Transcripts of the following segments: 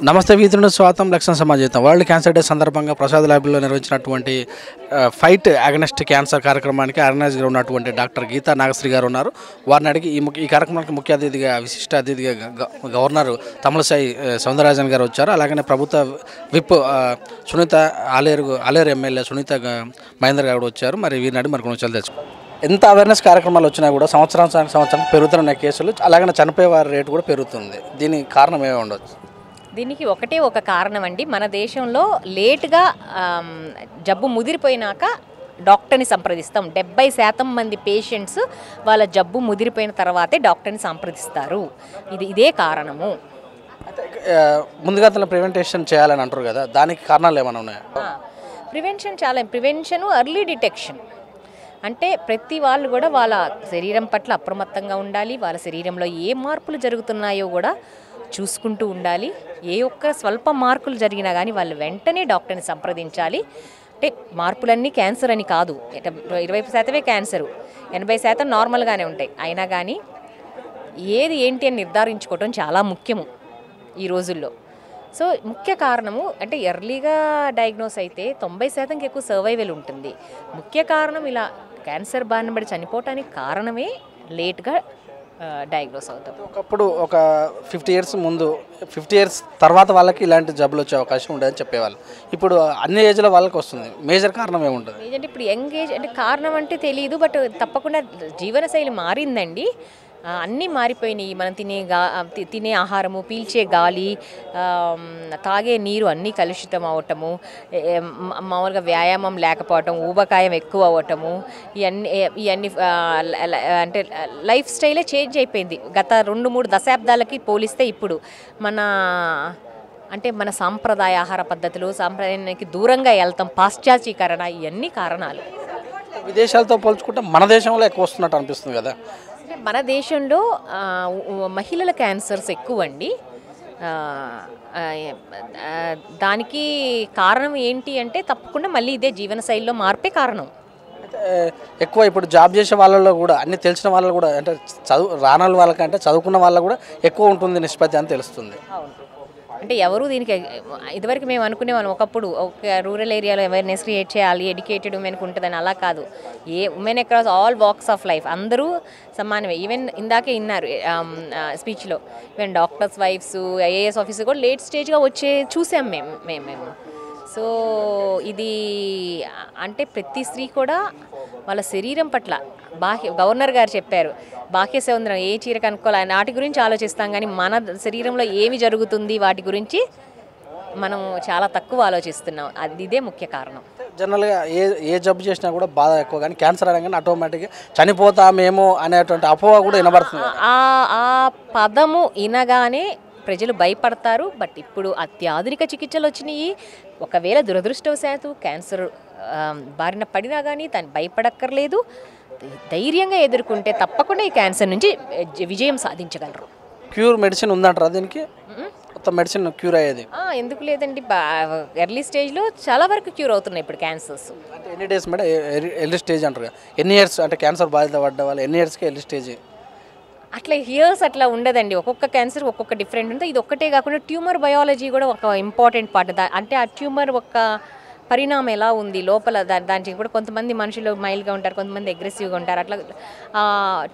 నమస్తే వీధులను స్వాతం లక్షణ సమాజం వరల్డ్ క్యాన్సర్ డే సందర్భంగా ప్రసాద్ ల్యాబ్లో నిర్వహించినటువంటి ఫైట్ అగనెస్ట్ క్యాన్సర్ కార్యక్రమానికి ఆర్గనైజర్గా ఉన్నటువంటి డాక్టర్ గీతా నాగశ్రీ గారు ఉన్నారు. వారిని అడిగి ఈ కార్యక్రమానికి ముఖ్య అతిథిగా విశిష్ట అతిథిగా గవర్నర్ తమిళసాయి సౌందరరాజన్ గారు వచ్చారు. అలాగనే ప్రభుత్వ విప్ సునీత ఆలేరు ఎమ్మెల్యే సునీత మహేందర్ గారు వచ్చారు. మరి వీరిని అడిగి మరి కొంచెం తెలుసుకోవాలి. ఎంత అవేర్నెస్ కార్యక్రమాలు వచ్చినా కూడా సంవత్సరం పెరుగుతున్న కేసులు అలాగే చనిపోయే వారి రేటు కూడా పెరుగుతుంది. దీనికి కారణం ఏమి ఉండొచ్చు? దీనికి ఒకటే ఒక కారణం అండి. మన దేశంలో లేటుగా జబ్బు ముదిరిపోయినాక డాక్టర్ని సంప్రదిస్తాం. 70% మంది పేషెంట్స్ వాళ్ళ జబ్బు ముదిరిపోయిన తర్వాతే డాక్టర్ని సంప్రదిస్తారు. ఇదే కారణము. ముందుగా ప్రివెంటేషన్ చేయాలని అంటారు కదా, దానికి కారణాలు ఏమైనా ఉన్నాయా? ప్రివెన్షన్ ఎర్లీ డిటెక్షన్ అంటే ప్రతి వాళ్ళు కూడా వాళ్ళ శరీరం పట్ల అప్రమత్తంగా ఉండాలి. వాళ్ళ శరీరంలో ఏ మార్పులు జరుగుతున్నాయో కూడా చూసుకుంటూ ఉండాలి. ఏ ఒక్క స్వల్ప మార్పులు జరిగినా కానీ వాళ్ళు వెంటనే డాక్టర్ని సంప్రదించాలి. అంటే మార్పులన్నీ క్యాన్సర్ అని కాదు, 20% క్యాన్సరు, 80% నార్మల్గానే ఉంటాయి. అయినా కానీ ఏది ఏంటి అని నిర్ధారించుకోవటం చాలా ముఖ్యము ఈ రోజుల్లో. సో ముఖ్య కారణము అంటే ఎర్లీగా డయాగ్నోస్ అయితే 90%కి ఎక్కువ సర్వైవల్ ఉంటుంది. ముఖ్య కారణం ఇలా క్యాన్సర్ బారిన పడి చనిపోవటానికి కారణమే లేట్గా డయాగ్నోస్ అవుతాం. ఒకప్పుడు ఒక 50 years ముందు 50 years తర్వాత వాళ్ళకి ఇలాంటి జబ్బులు వచ్చే అవకాశం ఉండదని చెప్పేవాళ్ళు. ఇప్పుడు అన్ని ఏజ్ల వాళ్ళకి వస్తుంది. మేజర్ కారణం ఏముంటుంది? ఏజ్ ఇప్పుడు యంగ్ ఏజ్ అంటే కారణం అంటే తెలియదు, బట్ తప్పకుండా జీవనశైలి మారిందండి. అన్నీ మారిపోయినాయి. మనం తినే ఆహారము, పీల్చే గాలి, తాగే నీరు అన్నీ కలుషితం అవ్వటము, మామూలుగా వ్యాయామం లేకపోవటం, ఊబకాయం ఎక్కువ అవ్వటము, ఇవన్నీ అంటే లైఫ్ స్టైలే చేంజ్ అయిపోయింది. గత 2-3 దశాబ్దాలకి పోలిస్తే ఇప్పుడు మన సాంప్రదాయ ఆహార పద్ధతులు, సాంప్రదాయానికి దూరంగా వెళ్తాం, పాశ్చాత్యీకరణ, ఇవన్నీ కారణాలు. విదేశాలతో పోల్చుకుంటే మన దేశంలో ఎక్కువ వస్తున్నట్టు అనిపిస్తుంది కదా. మన దేశంలో మహిళల క్యాన్సర్స్ ఎక్కువ అండి. దానికి కారణం ఏంటి అంటే తప్పకుండా మళ్ళీ ఇదే జీవనశైలిలో మార్పే కారణం. ఎక్కువ ఇప్పుడు జాబ్ చేసే వాళ్ళలో కూడా అన్ని తెలిసిన వాళ్ళు కూడా అంటే రానోళ్ళ వాళ్ళకంటే చదువుకున్న వాళ్ళ కూడా ఎక్కువ ఉంటుంది నిష్పత్తి అని తెలుస్తుంది. అంటే ఎవరు దీనికి ఇదివరకు మేము అనుకునేవాళ్ళం, ఒకప్పుడు ఒక రూరల్ ఏరియాలో అవేర్నెస్ క్రియేట్ చేయాలి, ఎడ్యుకేటెడ్ ఉమెన్కి ఉంటుందని. అలా కాదు. Women across all walks of life అందరూ సమానమే. ఈవెన్ ఇందాకే విన్నారు స్పీచ్లో, even doctors wives, IAS officer కూడా లేట్ స్టేజ్గా చూసాం మేము. సో ఇది అంటే ప్రతి స్త్రీ కూడా వాళ్ళ శరీరం పట్ల గవర్నర్ గారు చెప్పారు, బాహ్య సౌందర్యం ఏ చీర కనుక్కోవాలి వాటి గురించి ఆలోచిస్తాం, కానీ మన శరీరంలో ఏమి జరుగుతుంది వాటి గురించి మనం చాలా తక్కువ ఆలోచిస్తున్నాం. ఇదే ముఖ్య కారణం. జనరల్గా ఏ జబ్బు చేసినా కూడా బాధ ఎక్కువ, కానీ క్యాన్సర్ అనగానే ఆటోమేటిక్గా చనిపోతామేమో అనేటువంటి అపోహ కూడా వినబడుతుంది. ఆ పదము వినగానే ప్రజలు భయపడతారు. బట్ ఇప్పుడు అత్యాధునిక చికిత్సలు వచ్చినాయి. ఒకవేళ దురదృష్టవశాత్తు క్యాన్సర్ బారిన పడినా కానీ దాన్ని భయపడక్కర్లేదు. ధైర్యంగా ఎదుర్కొంటే తప్పకుండా ఈ క్యాన్సర్ నుంచి విజయం సాధించగలరు. క్యూర్ మెడిసిన్ ఉందంటారా దీనికి? కొత్త మెడిసిన్ క్యూర్ అయ్యేది ఎందుకు లేదండి. ఎర్లీ స్టేజ్లో చాలా వరకు క్యూర్ అవుతున్నాయి ఇప్పుడు క్యాన్సర్స్. అంటే ఎన్ని డేస్ మేడం ఎర్లీ స్టేజ్ అంటారు? ఎన్ని ఇయర్స్ అంటే క్యాన్సర్ బాధిత పడ్డ వాళ్ళు ఎన్ని ఇయర్స్కి ఎర్లీ స్టేజ్? అట్లా ఇయర్స్ అట్లా ఉండదండి. ఒక్కొక్క క్యాన్సర్ ఒక్కొక్క డిఫరెంట్ ఉంటుంది. ఇది ఒక్కటే కాకుండా ట్యూమర్ బయాలజీ కూడా ఒక ఇంపార్టెంట్ పార్ట్. అంటే ఆ ట్యూమర్ ఒక పరిణామం ఎలా ఉంది లోపల, దానికి కూడా కొంతమంది మనుషులు మైల్డ్గా ఉంటారు, కొంతమంది అగ్రెసివ్గా ఉంటారు. అట్లా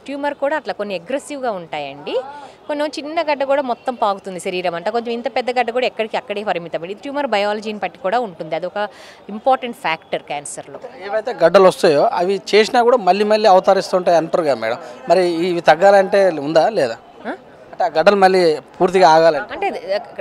ట్యూమర్ కూడా అట్లా కొన్ని అగ్రెసివ్గా ఉంటాయండి. కొన్ని చిన్న గడ్డ కూడా మొత్తం పాకుతుంది శరీరం అంట, కొంచెం ఇంత పెద్ద గడ్డ కూడా ఎక్కడికి అక్కడే పరిమితం. ఇది ట్యూమర్ బయాలజీని బట్టి కూడా ఉంటుంది. అదొక ఇంపార్టెంట్ ఫ్యాక్టర్ క్యాన్సర్లో. ఏవైతే గడ్డలు వస్తాయో అవి చేసినా కూడా మళ్ళీ మళ్ళీ అవతరిస్తుంటాయి అంటారు కదా మేడం, మరి ఇవి తగ్గాలంటే ఉందా లేదా? అంటే ఆ గడ్డలు మళ్ళీ పూర్తిగా ఆగాలంటే అంటే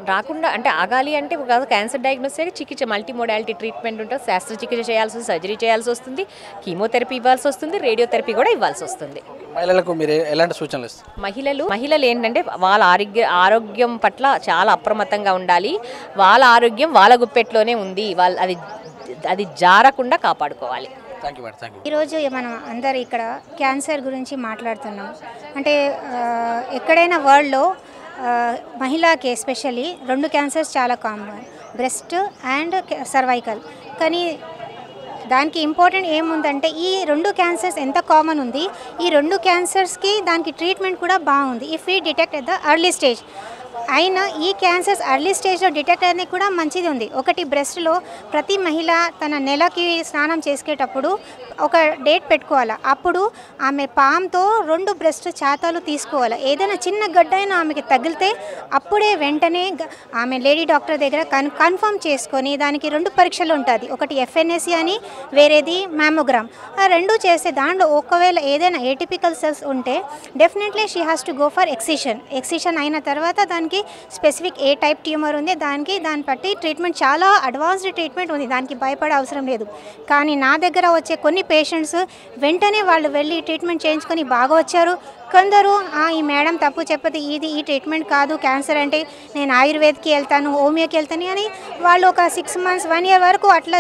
రాకుండా అంటే ఆగాలి అంటే కాదు, క్యాన్సర్ డయాగ్నోస్ చికిత్స మల్టీమోడాలిటీ ట్రీట్మెంట్ ఉంటుంది. శస్త్రచికిత్స చేయాల్సి వస్తుంది, సర్జరీ చేయాల్సి వస్తుంది, కీమోథెరపీ ఇవ్వాల్సి వస్తుంది, రేడియోథెరపీ కూడా ఇవ్వాల్సి వస్తుంది. మహిళలకు మీరు ఎలాంటి సూచనలు ఇస్తారు? మహిళలు ఏంటంటే వాళ్ళ ఆరోగ్యం పట్ల చాలా అప్రమత్తంగా ఉండాలి. వాళ్ళ ఆరోగ్యం వాళ్ళ గుప్పెట్లోనే ఉంది. అది జారకుండా కాపాడుకోవాలి. ఈరోజు మనం అందరు ఇక్కడ క్యాన్సర్ గురించి మాట్లాడుతున్నాం. అంటే ఎక్కడైనా వరల్డ్లో మహిళకి ఎస్పెషల్లీ 2 క్యాన్సర్స్ చాలా కామన్, బ్రెస్ట్ అండ్ సర్వైకల్. కానీ దానికి ఇంపార్టెంట్ ఏముందంటే ఈ 2 క్యాన్సర్స్ ఎంత కామన్ ఉంది, ఈ 2 క్యాన్సర్స్కి దానికి ట్రీట్మెంట్ కూడా బాగుంది if we detect at the early stage. అయినా ఈ క్యాన్సర్స్ ఎర్లీ స్టేజ్లో డిటెక్ట్ అనేది కూడా మంచిది ఉంది. ఒకటి బ్రెస్ట్లో ప్రతి మహిళ తన నెలకి స్నానం చేసుకేటప్పుడు ఒక డేట్ పెట్టుకోవాలి. అప్పుడు ఆమె పామ్తో 2 బ్రెస్ట్ ఛాతాలు తీసుకోవాలి. ఏదైనా చిన్న గడ్డ అయినా ఆమెకి తగిలితే అప్పుడే వెంటనే ఆమె లేడీ డాక్టర్ దగ్గర కన్ఫర్మ్ చేసుకొని దానికి 2 పరీక్షలు ఉంటుంది. ఒకటి FNAC అని, వేరేది మ్యామోగ్రామ్. ఆ 2 చేస్తే దాంట్లో ఒకవేళ ఏదైనా ఏటిపికల్ సెల్స్ ఉంటే definitely she has to go for excision అయిన తర్వాత దానికి స్పెసిఫిక్ ఏ టైప్ ట్యూమర్ ఉంది, దాన్ని బట్టి ట్రీట్మెంట్ చాలా అడ్వాన్స్డ్ ట్రీట్మెంట్ ఉంది, దానికి భయపడే అవసరం లేదు. కానీ నా దగ్గర వచ్చే కొన్ని పేషెంట్స్ వెంటనే వాళ్ళు వెళ్ళి ట్రీట్మెంట్ చేయించుకొని బాగా వచ్చారు. కొందరు ఈ మేడం తప్పు చెప్పదు, ఈ ట్రీట్మెంట్ కాదు, క్యాన్సర్ అంటే నేను ఆయుర్వేద్కి వెళ్తాను, హోమియోకి వెళ్తాను అని వాళ్ళు ఒక 6 months 1 year వరకు అట్లా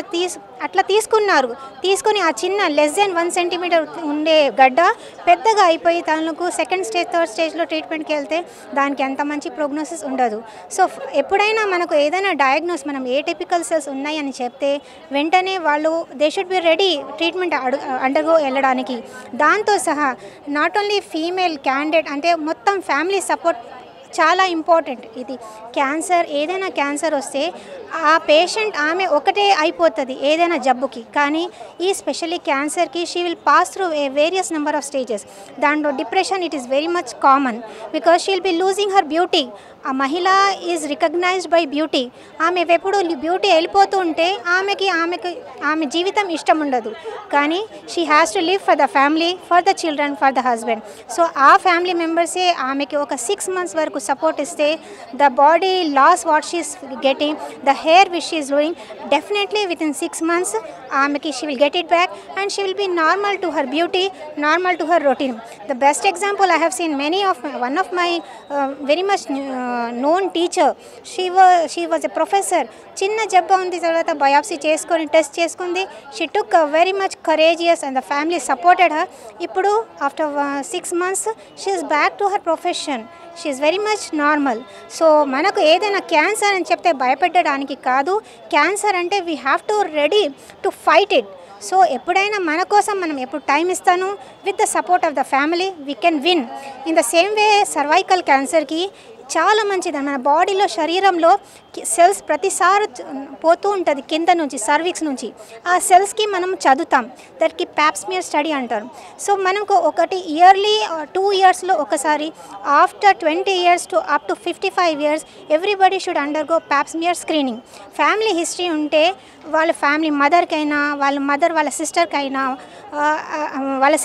తీసుకుని ఆ చిన్న లెస్ దెన్ 1 centimeter ఉండే గడ్డ పెద్దగా అయిపోయి తనకు సెకండ్ స్టేజ్ థర్డ్ స్టేజ్లో ట్రీట్మెంట్కి వెళ్తే దానికి అంత మంచి ప్రోగ్నోసిస్ ఉండదు. సో ఎప్పుడైనా మనకు ఏదైనా డయాగ్నోస్ మనం ఏటిపికల్ సెల్స్ ఉన్నాయని చెప్తే వెంటనే వాళ్ళు they should be ready treatment undergo వెళ్ళడానికి. దాంతో సహా నాట్ ఓన్లీ ఫీమేల్ క్యాండిడేట్ అంటే మొత్తం ఫ్యామిలీ సపోర్ట్ చాలా ఇంపార్టెంట్. ఇది ఏదైనా క్యాన్సర్ వస్తే ఆ పేషెంట్ ఆమె ఒకటే అయిపోతుంది ఏదైనా జబ్బుకి, కానీ ఈ స్పెషల్లీ క్యాన్సర్కి she will pass through various number of stages. దాంట్లో depression it is very much common because she will be losing her beauty. ఆ మహిళ ఈజ్ రికగ్నైజ్డ్ బై బ్యూటీ. ఆమె ఎప్పుడు బ్యూటీ వెళ్ళిపోతూ ఉంటే ఆమె జీవితం ఇష్టం ఉండదు, కానీ she has to live for the family, for the children, for the husband. So ఆ ఫ్యామిలీ మెంబర్సే ఆమెకి ఒక 6 months వరకు సపోర్ట్ ఇస్తే the body loss what she is getting, the hair which she is growing, definitely within 6 months she will get it back and she will be normal to her beauty, normal to her routine. The best example I have seen one of my very much known teacher, she was a professor. చిన్న జబ్బు ఉంది, తర్వాత biopsy చేసుకొని test చేసుకుంది. she took a very much courageous and the family supported her. ఇప్పుడు after 6 months she is back to her profession. She is very much normal. So మనకు ఏదైనా cancer అని చెప్తే భయపెట్టడానికి కాదు, క్యాన్సర్ అంటే we have to ready to fight it. So ఎప్పుడైనా మన కోసం మనం ఎప్పుడు టైం ఇస్తాను with the support of the family we can win. In the same way cervical క్యాన్సర్కి చాలా మంచిది. మన బాడీలో శరీరంలో సెల్స్ ప్రతిసారి పోతూ ఉంటుంది కింద నుంచి, సర్విక్స్ నుంచి. ఆ సెల్స్కి మనం చదువుతాం, దానికి ప్యాప్స్మియర్ స్టడీ అంటారు. సో మనకు ఒకటి ఇయర్లీ 2 yearsలో ఒకసారి, after 20 years to up to 55 years everybody should undergo Pap smear screening. Family history ఉంటే వాళ్ళ ఫ్యామిలీ మదర్కైనా వాళ్ళ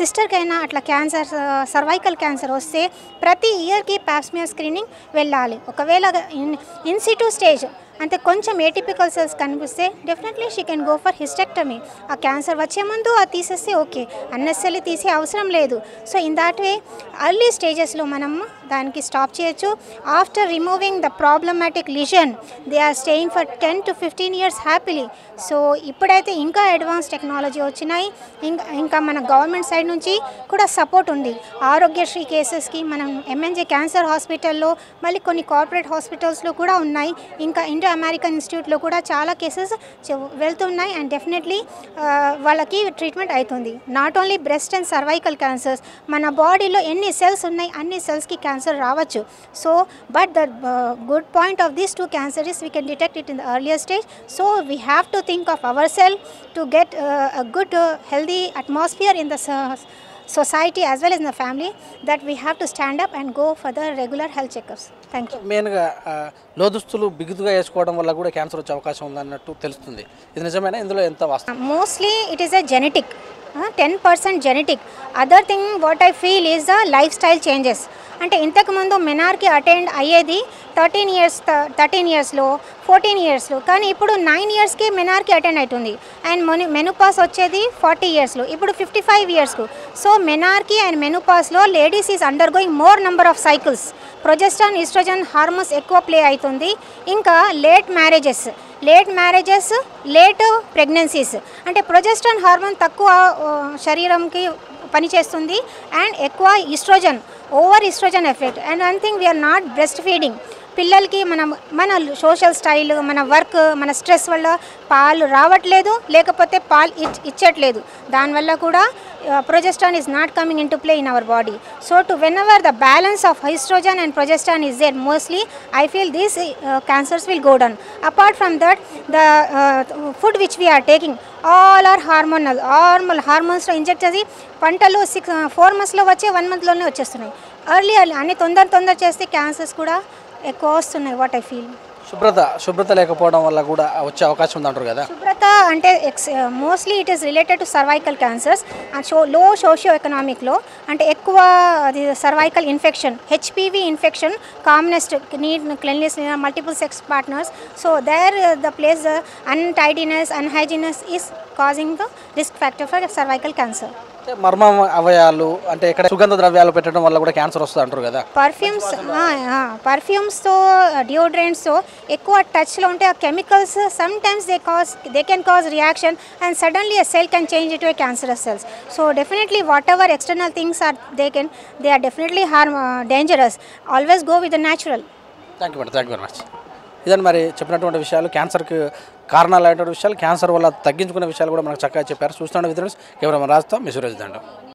సిస్టర్కైనా అట్లా క్యాన్సర్, సర్వైకల్ క్యాన్సర్ వస్తే ప్రతి ఇయర్కి ప్యాప్స్మియర్ స్క్రీనింగ్ వెళ్ళాలి. ఒకవేళ ఇన్ సిటు స్టేజ్ అంటే కొంచెం ఏటిపికల్ సెల్స్ కనిపిస్తే definitely she can go for hysterectomy. ఆ క్యాన్సర్ వచ్చే ముందు అది తీసేస్తే ఓకే, అన్నెసరీ తీసే అవసరం లేదు. So in that way early స్టేజెస్లో మనం దానికి స్టాప్ చేయొచ్చు. After removing the problematic lesion they are staying for 10 to 15 years happily. So ఇప్పుడైతే ఇంకా అడ్వాన్స్ టెక్నాలజీ వచ్చినాయి, ఇంకా మన గవర్నమెంట్ సైడ్ నుంచి కూడా సపోర్ట్ ఉంది. ఆరోగ్యశ్రీ కేసెస్కి మనం MNJ క్యాన్సర్ హాస్పిటల్లో, మళ్ళీ కొన్ని కార్పొరేట్ హాస్పిటల్స్లో కూడా ఉన్నాయి. ఇంకా అమెరికన్ ఇన్స్టిట్యూట్లో కూడా చాలా కేసెస్ వెళ్తున్నాయి అండ్ డెఫినెట్లీ వాళ్ళకి ట్రీట్మెంట్ అవుతుంది. Not only breast and cervical cancers, మన బాడీలో ఎన్ని సెల్స్ ఉన్నాయి అన్ని సెల్స్కి క్యాన్సర్ రావచ్చు. So but the good point of these 2 cancers is we can detect it in the earlier stage. So we have to think of ourselves to get a good healthy atmosphere in the society as well as in the family, that we have to stand up and go for the regular health checkups. Thank you. మెయిన్గా లోదుస్తులు బిగుతుగా వేసుకోవడం వల్ల కూడా cancer వచ్చే అవకాశం ఉందన్నట్టు తెలుస్తుంది. ఇది నిజమేనా? ఇందులో ఎంత వాస్తవం? Mostly it is a genetic, 10% genetic. Other thing what I feel is the lifestyle changes. అంటే ఇంతకుముందు మెనార్కి అటెండ్ అయ్యేది 13 yearsలో 14 yearsలో, కానీ ఇప్పుడు 9 yearsకి మెనార్కి అటెండ్ అవుతుంది. అండ్ మెనోపాస్ వచ్చేది 40 yearsలో, ఇప్పుడు 55 yearsకు. సో మెనార్కి అండ్ మెనోపాస్లో ladies is undergoing more number of cycles. Progesterone, estrogen hormones ఎక్కువ ప్లే అవుతుంది. ఇంకా లేట్ మ్యారేజెస్, లేట్ ప్రెగ్నెన్సీస్. అంటే ప్రొజెస్ట్రాన్ హార్మోన్ తక్కువ శరీరంకి పనిచేస్తుంది అండ్ ఎక్కువ estrogen, over estrogen effect. And one thing we are not breastfeeding. పిల్లలకి మన సోషల్ స్టైల్, మన వర్క్, మన స్ట్రెస్ వల్ల పాలు రావట్లేదు, లేకపోతే పాలు ఇచ్చట్లేదు. దానివల్ల కూడా progesterone is not coming into play in our body. So to whenever the balance of estrogen and progesterone is there, mostly I feel these cancers will go down. Apart from that, the food which we are taking all are hormonal hormones inject చేసి పంటలు 4 monthsలో వచ్చే 1 monthలోనే వచ్చేస్తున్నాయి. Early అన్ని తొందర చేస్తే cancers కూడా ఎక్కువ వస్తున్నాయి. వాట్ ఐ ఫీల్ శుభ్రత లేకపోవడం వల్ల కూడా వచ్చే అవకాశం ఉందంటారు కదా. శుభ్రత అంటే mostly it is related to cervical cancers. Low socio ఎకనామిక్లో అంటే ఎక్కువ అది cervical infection, HPV infection, commonest need cleanliness, multiple sex partners. So there the place untidiness, unhygieness is causing the risk factor for cervical cancer. మర్మ అవయాలు అంటే ఇక్కడ సుగంధ ద్రవ్యాలు పెట్టడం వల్ల కూడా క్యాన్సర్ వస్తుంది అంటారు కదా. పర్ఫ్యూమ్స్తో డియోడ్రెంట్స్తో ఎక్కువ టచ్లో ఉంటే ఆ chemicals some times they can cause reaction and suddenly a cell can change into a cancerous cells. So definitely whatever external things are they are definitely dangerous. Always go with the natural. Thank you very much. ఇదని మరి చెప్పినటువంటి విషయాలు, క్యాన్సర్కి కారణాలు అయినటువంటి విషయాలు, cancer వల్ల తగ్గించుకునే విషయాలు కూడా మనకు చక్కగా చెప్పారు. చూస్తున్న విధంగా కేవలం రాస్తాం మీ సురేష్ దండం.